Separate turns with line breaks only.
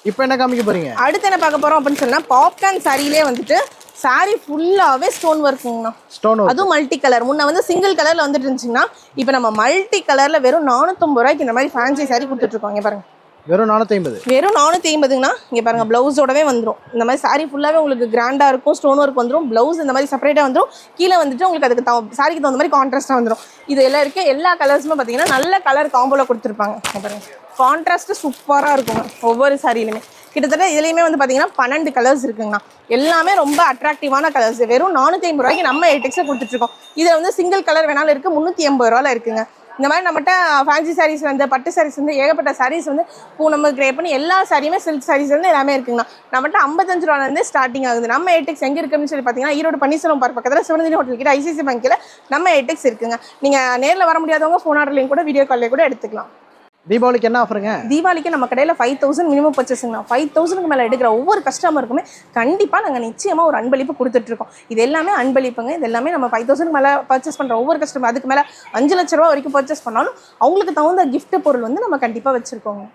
இப்போ என்ன காமிக்க போறீங்க?
அடுத்து என்ன பார்க்க போறோம் அப்படின்னு சொன்னா பாப்கார்ன் சாரியிலே வந்துட்டு சாரி ஃபுல்லாவே ஸ்டோன் ஒர்க்குங்கண்ணா.
Stone work.
அதுவும் மல்டி கலர். முன்ன வந்து சிங்கிள் கலர்ல வந்துட்டு இருந்துச்சுங்கன்னா இப்போ நம்ம மல்டி கலர்ல வெறும் 450 ரூபாய்க்கு இந்த மாதிரி ஃபேன்சி சாரி கொடுத்துட்டு இருக்கோம். இங்க பாருங்க.
வெறும் 450.
வெறும் 450ங்கண்ணா. இங்க பாருங்க பிளவுஸோடவே வந்துடும். இந்த மாதிரி சாரி ஃபுல்லாவே உங்களுக்கு கிராண்டா இருக்கும். ஸ்டோன் ஒர்க் வந்துடும். பிளவுஸ் இந்த மாதிரி செப்பரேட்டா வந்துடும். கீழே வந்துட்டு உங்களுக்கு அதுக்கு சாரிக்கு தகுந்த மாதிரி கான்ட்ராஸ்டா வந்துடும். இது எல்லாம் இருக்க எல்லா கலர்ஸுமே பார்த்தீங்கன்னா நல்ல கலர் காம்போல கொடுத்துருப்பாங்க. பாருங்க கான்ட்ராஸ்ட் சூப்பராக இருக்குங்க ஒவ்வொரு சாரியிலுமே. கிட்டத்தட்ட இதுலேயுமே வந்து பார்த்தீங்கன்னா 12 கலர்ஸ் இருக்குங்கண்ணா. எல்லாமே ரொம்ப அட்ராக்டிவான கலர்ஸ். வெறும் 450 ரூபாய்க்கு நம்ம 8X கொடுத்துட்ருக்கோம். இதில் வந்து சிங்கிள் கலர் வேணாலும் இருக்குது. 380 ரூபாயில் இருக்குங்க. இந்த மாதிரி நம்மகிட்ட ஃபேன்சி சாரீஸ் வந்து பட்டு சாரீஸ் வந்து ஏகப்பட்ட சாரீஸ் வந்து பூனம் கிரே பண்ணி எல்லா சாரியுமே சில்க் சாரீஸ் வந்து எல்லாமே இருக்குங்கண்ணா. நம்மகிட்ட 55 ரூபாயிலேருந்து ஸ்டார்டிங் ஆகுது. நம்ம 8X எங்கே இருக்குன்னு சொல்லி பார்த்தீங்கன்னா ஈரோடு பன்னீர்செல்வம் பார்க் பக்கத்தில் சிவனந்தினி ஹோட்டல் கிட்ட ஐசிசி பேங்க்கில் நம்ம 8X இருக்குங்க. நீங்கள் நேரில் வர முடியாதவங்க ஃபோன் ஆர்டர்லையும் கூட வீடியோ கால்லையும் கூட எடுத்துக்கலாம்.
தீபாவளிக்கு என்ன ஆஃபருங்க?
தீபாவளிக்கு நம்ம கடையில் 5000 மினிமம் பர்ச்சேஸுங்கண்ணா. 5000க்கு மேலே எடுக்கிற ஒவ்வொரு கஸ்டமருக்குமே கண்டிப்பாக நாங்கள் நிச்சயமாக ஒரு அன்பளிப்பு கொடுத்துட்ருக்கோம். இது எல்லாமே அன்பளிப்புங்க. இது எல்லாமே நம்ம 5000க்கு மேலே பர்ச்சேஸ் பண்ணுற ஒவ்வொரு கஸ்டமர் அதுக்கு மேலே 5 லட்ச ரூபா வரைக்கும் பர்ச்சேஸ் பண்ணாலும் அவங்களுக்கு தகுந்த கிஃப்ட் பொருள் வந்து நம்ம கண்டிப்பாக வச்சுருக்கோங்க.